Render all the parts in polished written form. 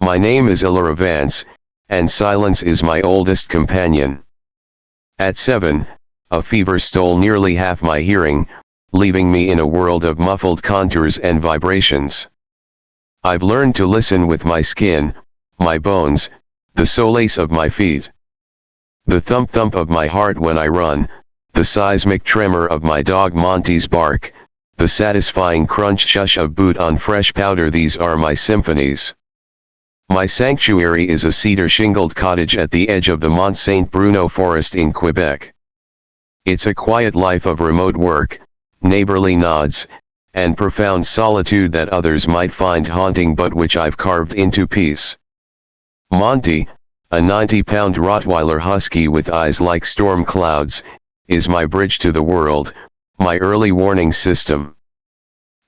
My name is Illara Vance, and silence is my oldest companion. At 7, a fever stole nearly half my hearing, leaving me in a world of muffled contours and vibrations. I've learned to listen with my skin, my bones, the solace of my feet. The thump-thump of my heart when I run, the seismic tremor of my dog Monty's bark, the satisfying crunch-shush of boot on fresh powder, these are my symphonies. My sanctuary is a cedar-shingled cottage at the edge of the Mont Saint Bruno forest in Quebec. It's a quiet life of remote work, neighborly nods, and profound solitude that others might find haunting but which I've carved into peace. Monty, a 90-pound Rottweiler husky with eyes like storm clouds, is my bridge to the world, my early warning system.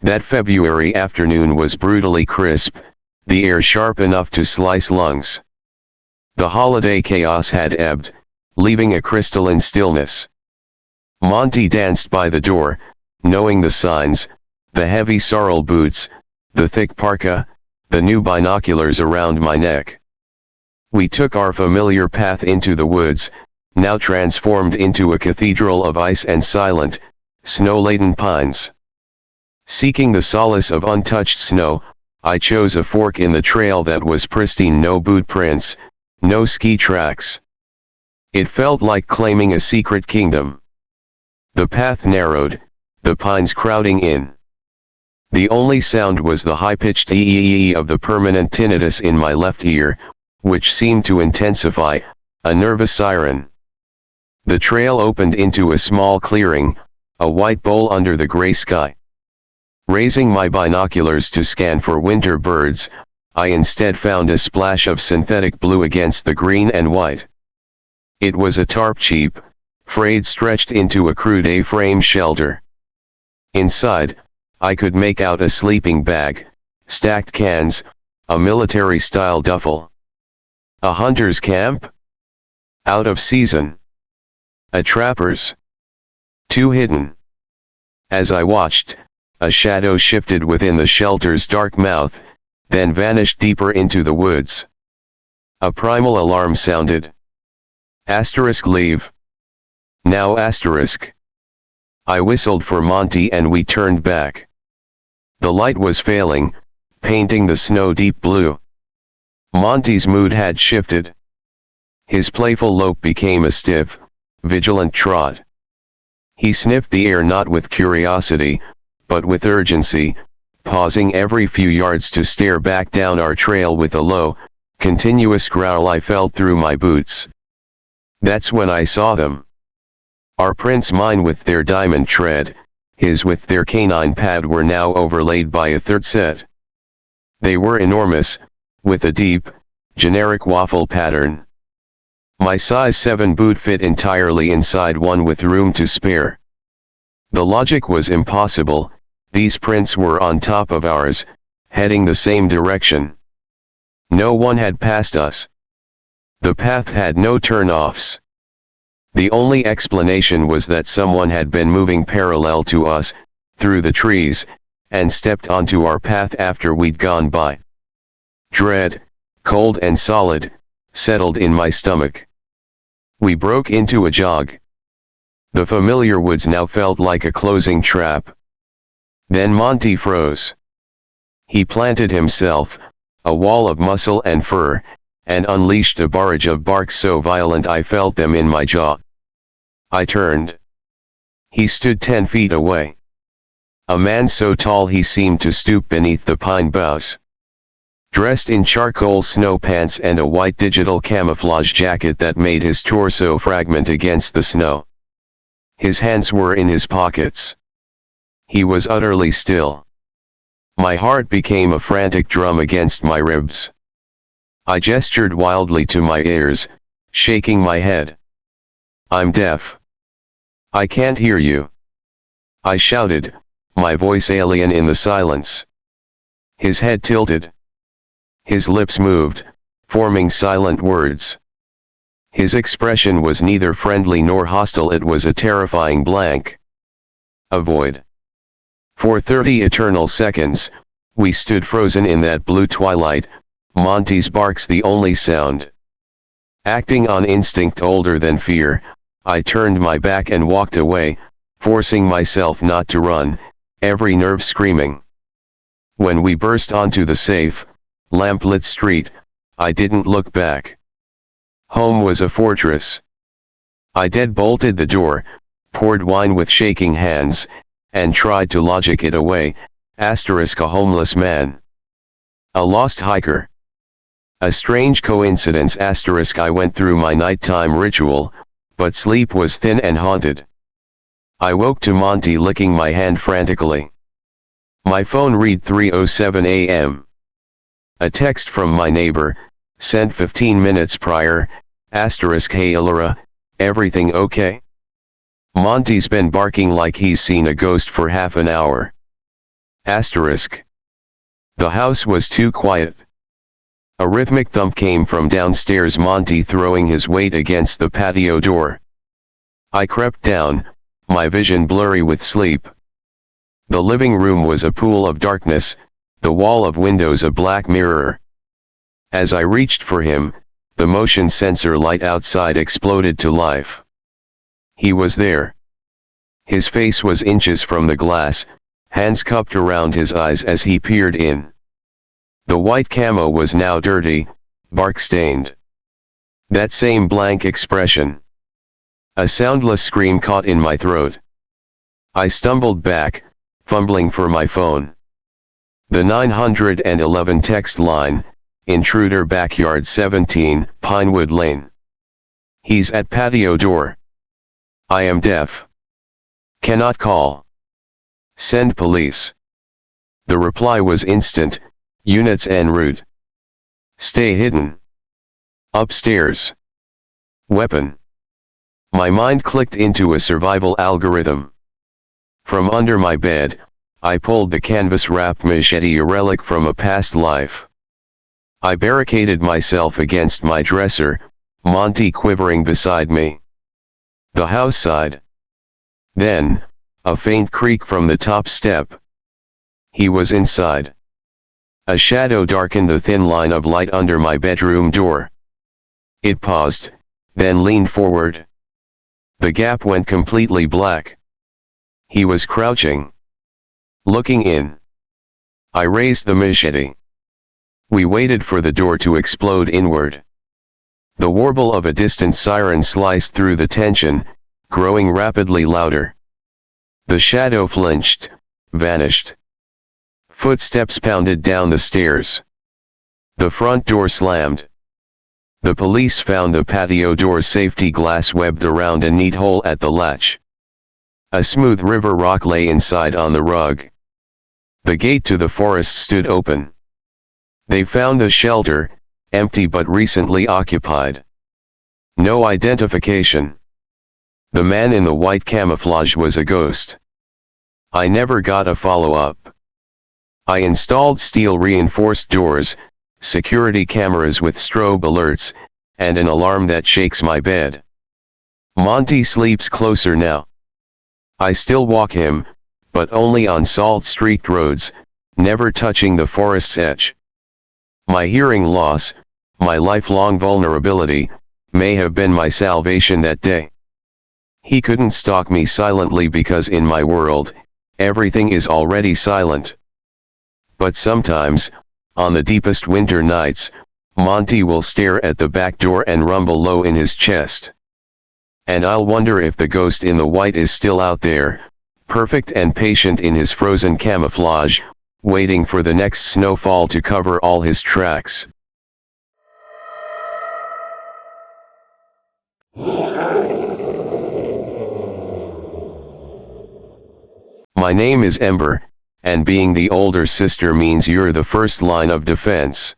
That February afternoon was brutally crisp, the air sharp enough to slice lungs. The holiday chaos had ebbed, leaving a crystalline stillness. Monty danced by the door, knowing the signs, the heavy sorrel boots, the thick parka, the new binoculars around my neck. We took our familiar path into the woods, now transformed into a cathedral of ice and silent, snow-laden pines. Seeking the solace of untouched snow, I chose a fork in the trail that was pristine, no boot prints, no ski tracks. It felt like claiming a secret kingdom. The path narrowed, the pines crowding in. The only sound was the high-pitched ee of the permanent tinnitus in my left ear, which seemed to intensify, a nervous siren. The trail opened into a small clearing, a white bowl under the gray sky. Raising my binoculars to scan for winter birds, I instead found a splash of synthetic blue against the green and white. It was a tarp, cheap, frayed, stretched into a crude A-frame shelter. Inside, I could make out a sleeping bag, stacked cans, a military-style duffel. A hunter's camp? Out of season. A trapper's? Too hidden. As I watched, a shadow shifted within the shelter's dark mouth, then vanished deeper into the woods. A primal alarm sounded. Asterisk leave. Now asterisk. I whistled for Monty and we turned back. The light was failing, painting the snow deep blue. Monty's mood had shifted. His playful lope became a stiff, vigilant trot. He sniffed the air not with curiosity, but with urgency, pausing every few yards to stare back down our trail with a low, continuous growl I felt through my boots. That's when I saw them. Our prints, mine with their diamond tread, his with their canine pad, were now overlaid by a third set. They were enormous, with a deep, generic waffle pattern. My size 7 boot fit entirely inside one with room to spare. The logic was impossible. These prints were on top of ours, heading the same direction. No one had passed us. The path had no turn-offs. The only explanation was that someone had been moving parallel to us, through the trees, and stepped onto our path after we'd gone by. Dread, cold and solid, settled in my stomach. We broke into a jog. The familiar woods now felt like a closing trap. Then Monty froze. He planted himself, a wall of muscle and fur, and unleashed a barrage of barks so violent I felt them in my jaw. I turned. He stood 10 feet away. A man so tall he seemed to stoop beneath the pine boughs. Dressed in charcoal snow pants and a white digital camouflage jacket that made his torso fragment against the snow. His hands were in his pockets. He was utterly still. My heart became a frantic drum against my ribs. I gestured wildly to my ears, shaking my head. I'm deaf. I can't hear you. I shouted, my voice alien in the silence. His head tilted. His lips moved, forming silent words. His expression was neither friendly nor hostile, it was a terrifying blank. A void. For 30 eternal seconds, we stood frozen in that blue twilight, Monty's barks the only sound. Acting on instinct older than fear, I turned my back and walked away, forcing myself not to run, every nerve screaming. When we burst onto the safe, lamplit street, I didn't look back. Home was a fortress. I deadbolted the door, poured wine with shaking hands, and tried to logic it away, *a homeless man. A lost hiker. A strange coincidence *. I went through my nighttime ritual, but sleep was thin and haunted. I woke to Monty licking my hand frantically. My phone read 3:07 a.m. A text from my neighbor, sent 15 minutes prior, *, "Hey Laura, everything okay? Monty's been barking like he's seen a ghost for half an hour." *. The house was too quiet. A rhythmic thump came from downstairs, Monty throwing his weight against the patio door. I crept down, my vision blurry with sleep. The living room was a pool of darkness, the wall of windows a black mirror. As I reached for him, the motion sensor light outside exploded to life. He was there. His face was inches from the glass, hands cupped around his eyes as he peered in. The white camo was now dirty, bark-stained. That same blank expression. A soundless scream caught in my throat. I stumbled back, fumbling for my phone. The 911 text line, "Intruder backyard 17, Pinewood Lane. He's at patio door. I am deaf. Cannot call. Send police." The reply was instant, "Units en route. Stay hidden. Upstairs. Weapon." My mind clicked into a survival algorithm. From under my bed, I pulled the canvas-wrapped machete, a relic from a past life. I barricaded myself against my dresser, Monty quivering beside me. The house sighed. Then, a faint creak from the top step. He was inside. A shadow darkened the thin line of light under my bedroom door. It paused, then leaned forward. The gap went completely black. He was crouching. Looking in. I raised the machete. We waited for the door to explode inward. The warble of a distant siren sliced through the tension, growing rapidly louder. The shadow flinched, vanished. Footsteps pounded down the stairs. The front door slammed. The police found the patio door's safety glass webbed around a neat hole at the latch. A smooth river rock lay inside on the rug. The gate to the forest stood open. They found the shelter, empty but recently occupied. No identification. The man in the white camouflage was a ghost. I never got a follow-up. I installed steel-reinforced doors, security cameras with strobe alerts, and an alarm that shakes my bed. Monty sleeps closer now. I still walk him, but only on salt-streaked roads, never touching the forest's edge. My hearing loss, my lifelong vulnerability, may have been my salvation that day. He couldn't stalk me silently because in my world, everything is already silent. But sometimes, on the deepest winter nights, Monty will stare at the back door and rumble low in his chest. And I'll wonder if the ghost in the white is still out there, perfect and patient in his frozen camouflage, waiting for the next snowfall to cover all his tracks. My name is Ember, and being the older sister means you're the first line of defense.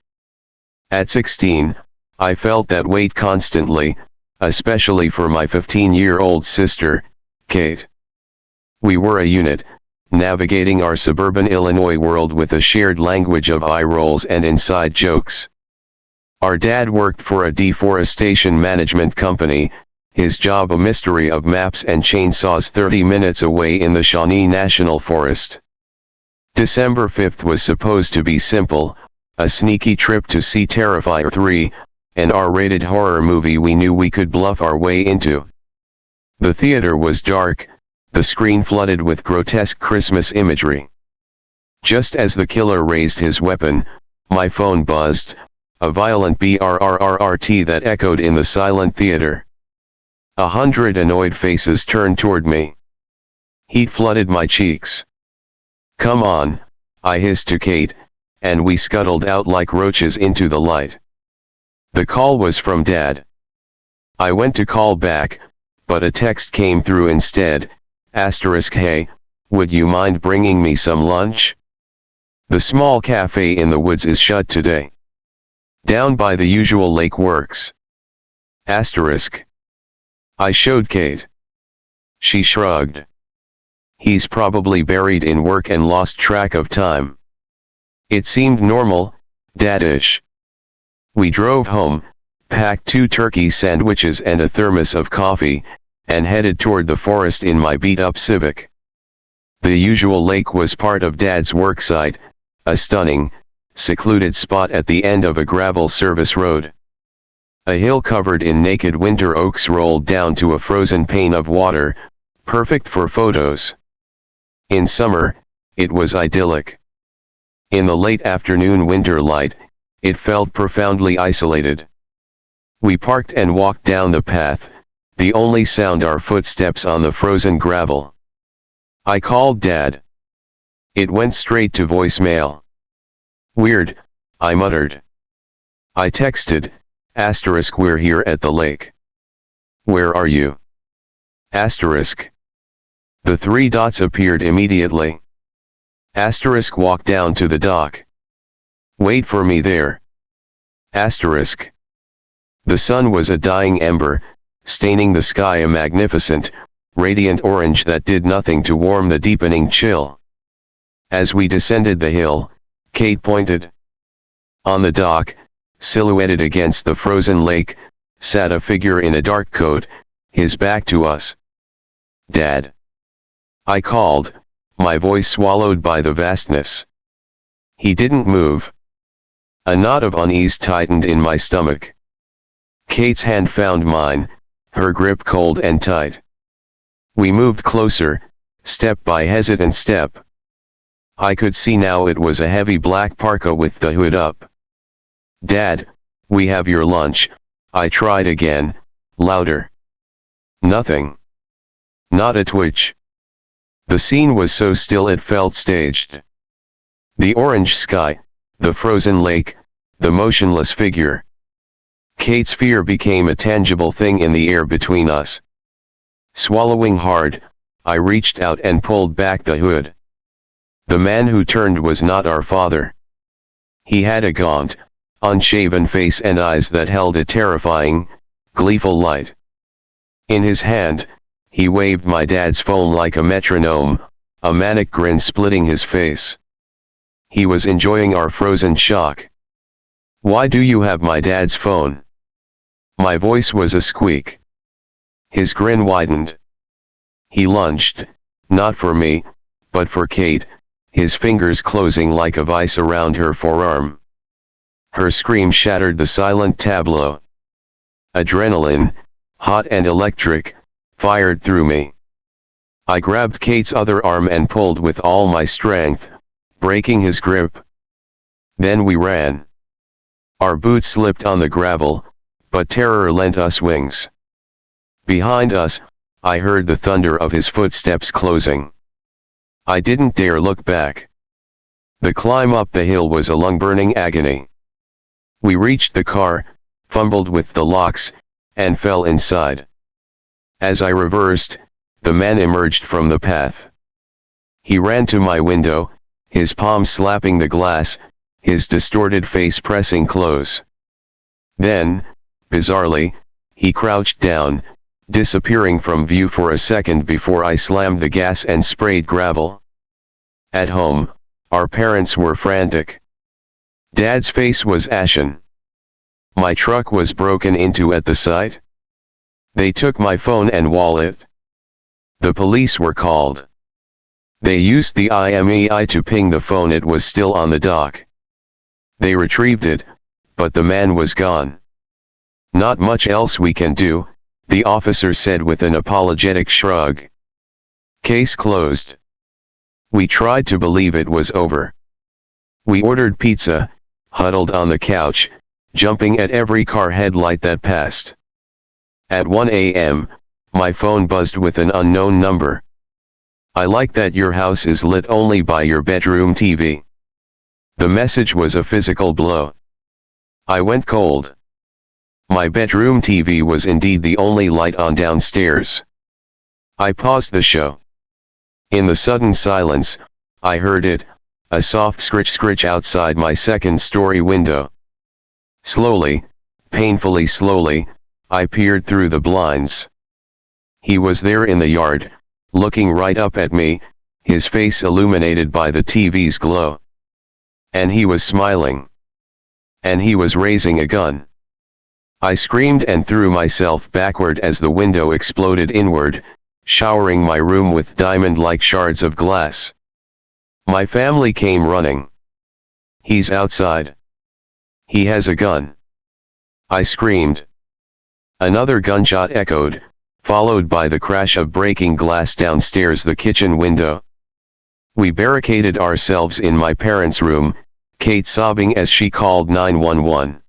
At 16, I felt that weight constantly, especially for my 15-year-old sister, Kate. We were a unit, navigating our suburban Illinois world with a shared language of eye rolls and inside jokes. Our dad worked for a deforestation management company, his job a mystery of maps and chainsaws 30 minutes away in the Shawnee National Forest. December 5th was supposed to be simple, a sneaky trip to see Terrifier 3, an R-rated horror movie we knew we could bluff our way into. The theater was dark, the screen flooded with grotesque Christmas imagery. Just as the killer raised his weapon, my phone buzzed, a violent brrrrt that echoed in the silent theater. 100 annoyed faces turned toward me. Heat flooded my cheeks. "Come on," I hissed to Kate, and we scuttled out like roaches into the light. The call was from Dad. I went to call back, but a text came through instead, "Hey, would you mind bringing me some lunch? The small cafe in the woods is shut today. Down by the usual lake works." I showed Kate. She shrugged. "He's probably buried in work and lost track of time." It seemed normal, Dad-ish. We drove home, packed 2 turkey sandwiches and a thermos of coffee, and headed toward the forest in my beat-up Civic. The usual lake was part of Dad's worksite, a stunning, secluded spot at the end of a gravel service road. A hill covered in naked winter oaks rolled down to a frozen pane of water, perfect for photos. In summer, it was idyllic. In the late afternoon winter light, it felt profoundly isolated. We parked and walked down the path, the only sound our footsteps on the frozen gravel. I called Dad. It went straight to voicemail. "Weird," I muttered. I texted, "We're here at the lake. Where are you?" The 3 dots appeared immediately. Walk down to the dock. Wait for me there. The sun was a dying ember, staining the sky a magnificent, radiant orange that did nothing to warm the deepening chill. As we descended the hill, Kate pointed. On the dock, silhouetted against the frozen lake, sat a figure in a dark coat, his back to us. "Dad." I called, my voice swallowed by the vastness. He didn't move. A knot of unease tightened in my stomach. Kate's hand found mine, her grip cold and tight. We moved closer, step by hesitant step. I could see now it was a heavy black parka with the hood up. "Dad, we have your lunch," I tried again, louder. Nothing. Not a twitch. The scene was so still it felt staged. The orange sky, the frozen lake, the motionless figure. Kate's fear became a tangible thing in the air between us. Swallowing hard, I reached out and pulled back the hood. The man who turned was not our father. He had a gaunt, unshaven face and eyes that held a terrifying, gleeful light. In his hand, he waved my dad's phone like a metronome, a manic grin splitting his face. He was enjoying our frozen shock. "Why do you have my dad's phone?" My voice was a squeak. His grin widened. He lunged, not for me, but for Kate, his fingers closing like a vice around her forearm. Her scream shattered the silent tableau. Adrenaline, hot and electric, fired through me. I grabbed Kate's other arm and pulled with all my strength, breaking his grip. Then we ran. Our boots slipped on the gravel, but terror lent us wings. Behind us, I heard the thunder of his footsteps closing. I didn't dare look back. The climb up the hill was a lung-burning agony. We reached the car, fumbled with the locks, and fell inside. As I reversed, the man emerged from the path. He ran to my window, his palm slapping the glass, his distorted face pressing close. Then, bizarrely, he crouched down, disappearing from view for a second before I slammed the gas and sprayed gravel. At home, our parents were frantic. Dad's face was ashen. My truck was broken into at the site. They took my phone and wallet. The police were called. They used the IMEI to ping the phone. It was still on the dock. They retrieved it, but the man was gone. Not much else we can do, the officer said with an apologetic shrug. Case closed. We tried to believe it was over. We ordered pizza, huddled on the couch, jumping at every car headlight that passed. At 1 a.m., my phone buzzed with an unknown number. I like that your house is lit only by your bedroom TV. The message was a physical blow. I went cold. My bedroom TV was indeed the only light on downstairs. I paused the show. In the sudden silence, I heard it, a soft scritch outside my second-story window. Slowly, painfully slowly, I peered through the blinds. He was there in the yard, looking right up at me, his face illuminated by the TV's glow. And he was smiling. And he was raising a gun. I screamed and threw myself backward as the window exploded inward, showering my room with diamond-like shards of glass. My family came running. He's outside. He has a gun. I screamed. Another gunshot echoed, followed by the crash of breaking glass downstairs the kitchen window. We barricaded ourselves in my parents' room, Kate sobbing as she called 911.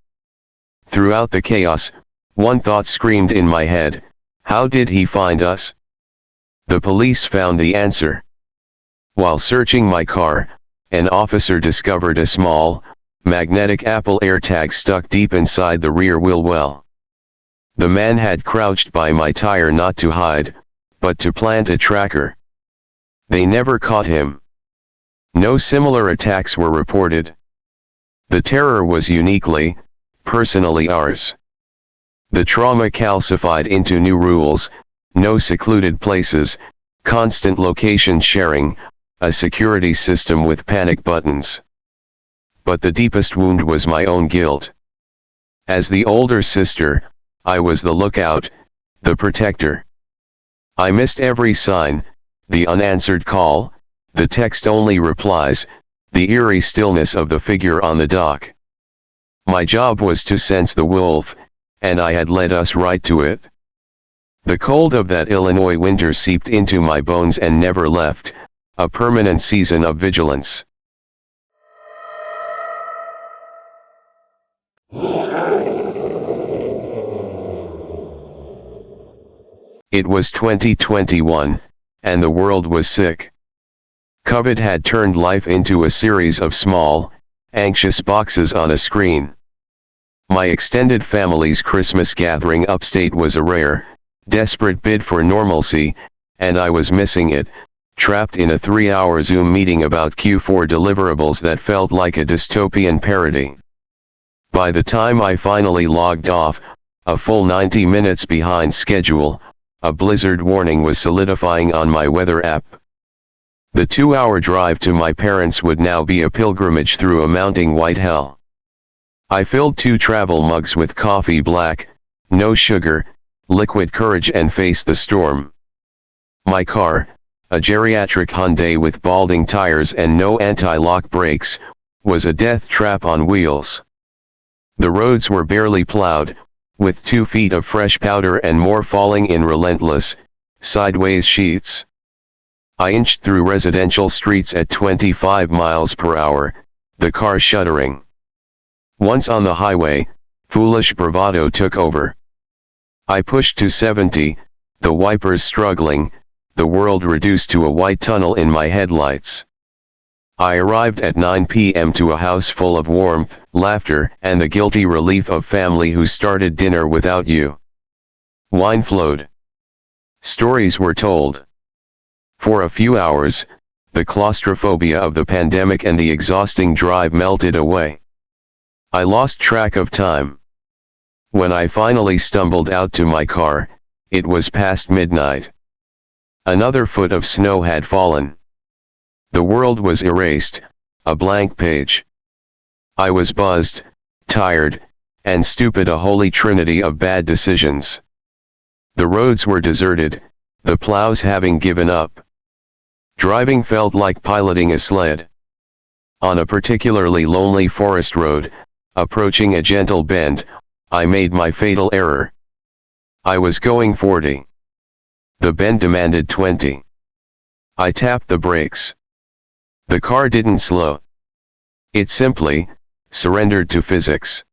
Throughout the chaos, one thought screamed in my head: how did he find us? The police found the answer. While searching my car, an officer discovered a small, magnetic Apple AirTag stuck deep inside the rear wheel well. The man had crouched by my tire not to hide, but to plant a tracker. They never caught him. No similar attacks were reported. The terror was uniquely, personally ours. The trauma calcified into new rules, no secluded places, constant location sharing, a security system with panic buttons. But the deepest wound was my own guilt. As the older sister, I was the lookout, the protector. I missed every sign, the unanswered call, the text-only replies, the eerie stillness of the figure on the dock. My job was to sense the wolf, and I had led us right to it. The cold of that Illinois winter seeped into my bones and never left, a permanent season of vigilance. It was 2021, and the world was sick. COVID had turned life into a series of small, anxious boxes on a screen. My extended family's Christmas gathering upstate was a rare, desperate bid for normalcy, and I was missing it, trapped in a 3-hour Zoom meeting about Q4 deliverables that felt like a dystopian parody. By the time I finally logged off, a full 90 minutes behind schedule, a blizzard warning was solidifying on my weather app. The 2-hour drive to my parents would now be a pilgrimage through a mounting white hell. I filled 2 travel mugs with coffee black, no sugar, liquid courage and faced the storm. My car, a geriatric Hyundai with balding tires and no anti-lock brakes, was a death trap on wheels. The roads were barely plowed, with 2 feet of fresh powder and more falling in relentless, sideways sheets. I inched through residential streets at 25 miles per hour, the car shuddering. Once on the highway, foolish bravado took over. I pushed to 70, the wipers struggling, the world reduced to a white tunnel in my headlights. I arrived at 9 p.m. to a house full of warmth, laughter, and the guilty relief of family who started dinner without you. Wine flowed. Stories were told. For a few hours, the claustrophobia of the pandemic and the exhausting drive melted away. I lost track of time. When I finally stumbled out to my car, it was past midnight. Another foot of snow had fallen. The world was erased, a blank page. I was buzzed, tired, and stupid, a holy trinity of bad decisions. The roads were deserted, the plows having given up. Driving felt like piloting a sled. On a particularly lonely forest road, approaching a gentle bend, I made my fatal error. I was going 40. The bend demanded 20. I tapped the brakes. The car didn't slow. It simply surrendered to physics.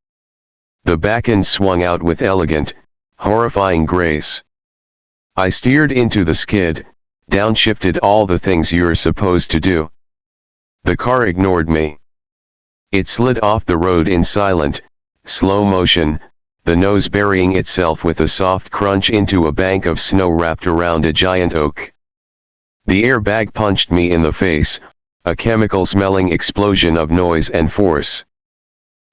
The back end swung out with elegant, horrifying grace. I steered into the skid, downshifted, all the things you're supposed to do. The car ignored me. It slid off the road in silent, slow motion, the nose burying itself with a soft crunch into a bank of snow wrapped around a giant oak. The airbag punched me in the face, a chemical-smelling explosion of noise and force.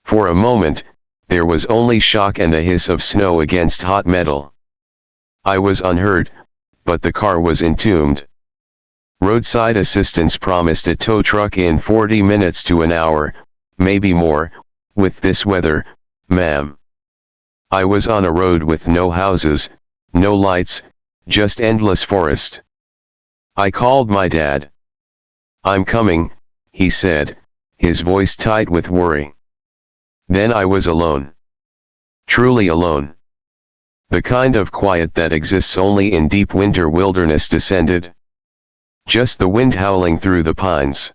For a moment, there was only shock and the hiss of snow against hot metal. I was unhurt, but the car was entombed. Roadside assistance promised a tow truck in 40 minutes to an hour, maybe more, with this weather, ma'am. I was on a road with no houses, no lights, just endless forest. I called my dad. "I'm coming," he said, his voice tight with worry. Then I was alone. Truly alone. The kind of quiet that exists only in deep winter wilderness descended. Just the wind howling through the pines.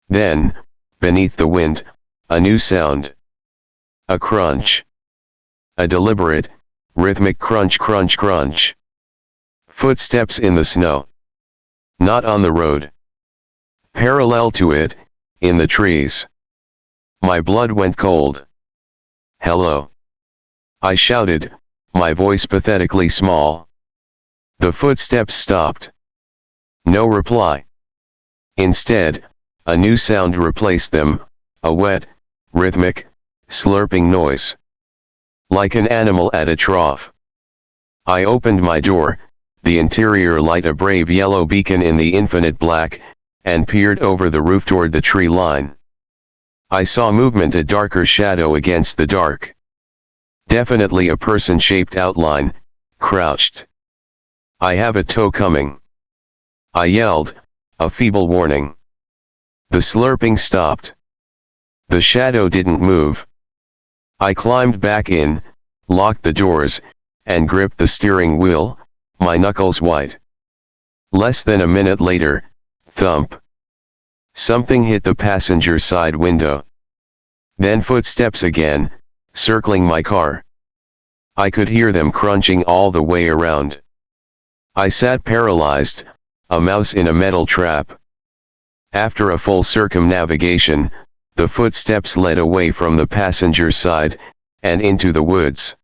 Then, beneath the wind, a new sound. A crunch. A deliberate, rhythmic crunch, crunch, crunch. Footsteps in the snow. Not on the road. Parallel to it, in the trees. My blood went cold. "Hello," I shouted, my voice pathetically small. The footsteps stopped. No reply. Instead, a new sound replaced them, a wet, rhythmic, slurping noise. Like an animal at a trough. I opened my door, the interior light a brave yellow beacon in the infinite black, and peered over the roof toward the tree line. I saw movement, a darker shadow against the dark. Definitely a person-shaped outline, crouched. "I have a tow coming," I yelled, a feeble warning. The slurping stopped. The shadow didn't move. I climbed back in, locked the doors, and gripped the steering wheel, my knuckles white. Less than a minute later, thump. Something hit the passenger side window. Then footsteps again, circling my car. I could hear them crunching all the way around. I sat paralyzed, a mouse in a metal trap. After a full circumnavigation, the footsteps led away from the passenger side, and into the woods.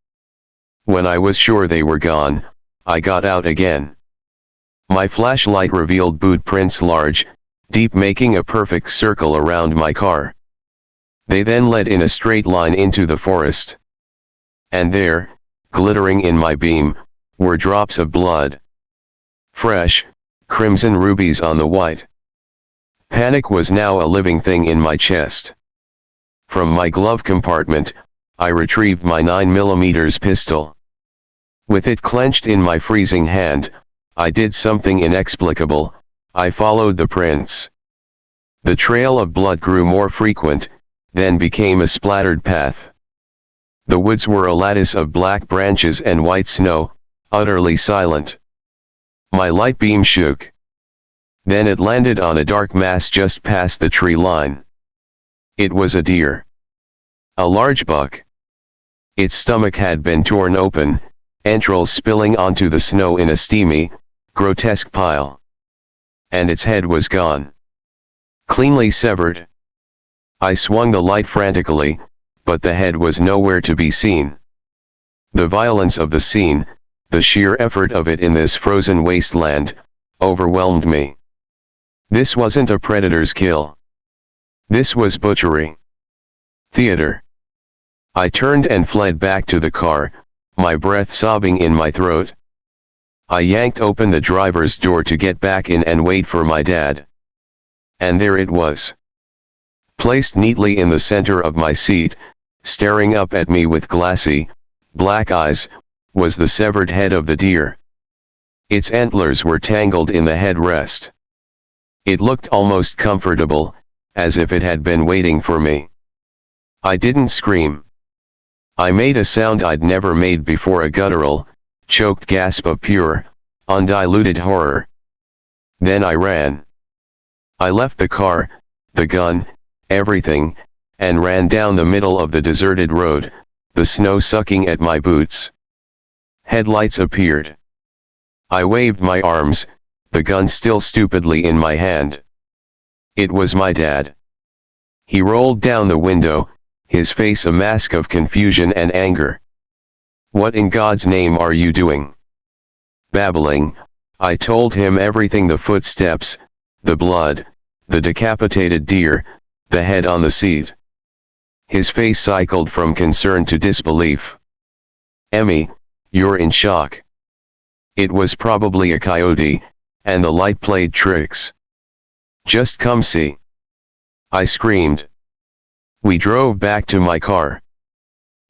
When I was sure they were gone, I got out again. My flashlight revealed boot prints large, deep, making a perfect circle around my car. They then led in a straight line into the forest. And there, glittering in my beam, were drops of blood. Fresh, crimson rubies on the white. Panic was now a living thing in my chest. From my glove compartment, I retrieved my 9mm pistol. With it clenched in my freezing hand, I did something inexplicable. I followed the prints. The trail of blood grew more frequent, then became a splattered path. The woods were a lattice of black branches and white snow, utterly silent. My light beam shook. Then it landed on a dark mass just past the tree line. It was a deer. A large buck. Its stomach had been torn open, entrails spilling onto the snow in a steamy, grotesque pile. And its head was gone. Cleanly severed. I swung the light frantically, but the head was nowhere to be seen. The violence of the scene, the sheer effort of it in this frozen wasteland, overwhelmed me. This wasn't a predator's kill. This was butchery. Theater. I turned and fled back to the car, my breath sobbing in my throat. I yanked open the driver's door to get back in and wait for my dad. And there it was. Placed neatly in the center of my seat, staring up at me with glassy, black eyes, was the severed head of the deer. Its antlers were tangled in the headrest. It looked almost comfortable, as if it had been waiting for me. I didn't scream. I made a sound I'd never made before, a guttural, choked gasp of pure, undiluted horror. Then I ran. I left the car, the gun, everything, and ran down the middle of the deserted road, the snow sucking at my boots. Headlights appeared. I waved my arms, the gun still stupidly in my hand. It was my dad. He rolled down the window, his face a mask of confusion and anger. "What in God's name are you doing?" Babbling, I told him everything: the footsteps, the blood, the decapitated deer, the head on the seat. His face cycled from concern to disbelief. "Emmy, you're in shock. It was probably a coyote, and the light played tricks. Just come see," I screamed. We drove back to my car.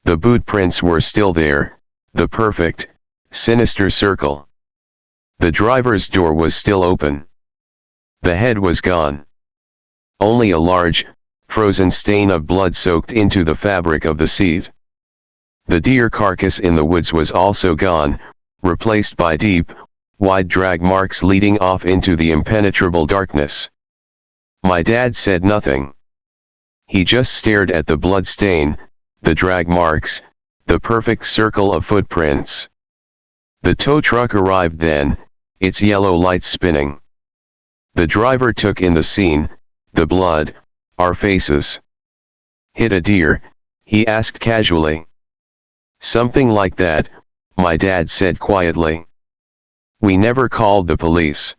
The boot prints were still there, the perfect, sinister circle. The driver's door was still open. The head was gone. Only a large, frozen stain of blood soaked into the fabric of the seat. The deer carcass in the woods was also gone, replaced by deep, wide drag marks leading off into the impenetrable darkness. My dad said nothing. He just stared at the blood stain, the drag marks, the perfect circle of footprints. The tow truck arrived then, its yellow lights spinning. The driver took in the scene, the blood, our faces. "Hit a deer?" he asked casually. "Something like that," my dad said quietly. "We never called the police.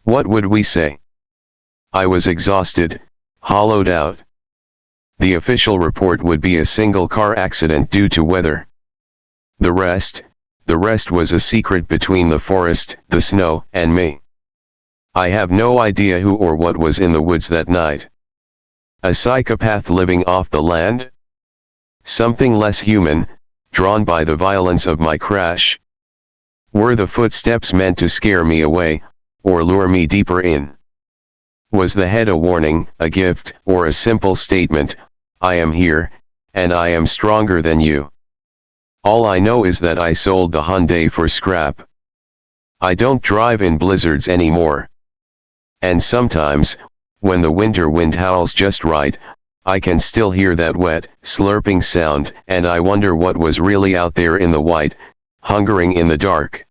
What would we say?" I was exhausted, hollowed out. The official report would be a single car accident due to weather. The rest was a secret between the forest, the snow, and me. I have no idea who or what was in the woods that night. A psychopath living off the land? Something less human, drawn by the violence of my crash? Were the footsteps meant to scare me away, or lure me deeper in? Was the head a warning, a gift, or a simple statement: "I am here, and I am stronger than you"? All I know is that I sold the Hyundai for scrap. I don't drive in blizzards anymore. And sometimes, when the winter wind howls just right, I can still hear that wet, slurping sound, and I wonder what was really out there in the white, hungering in the dark.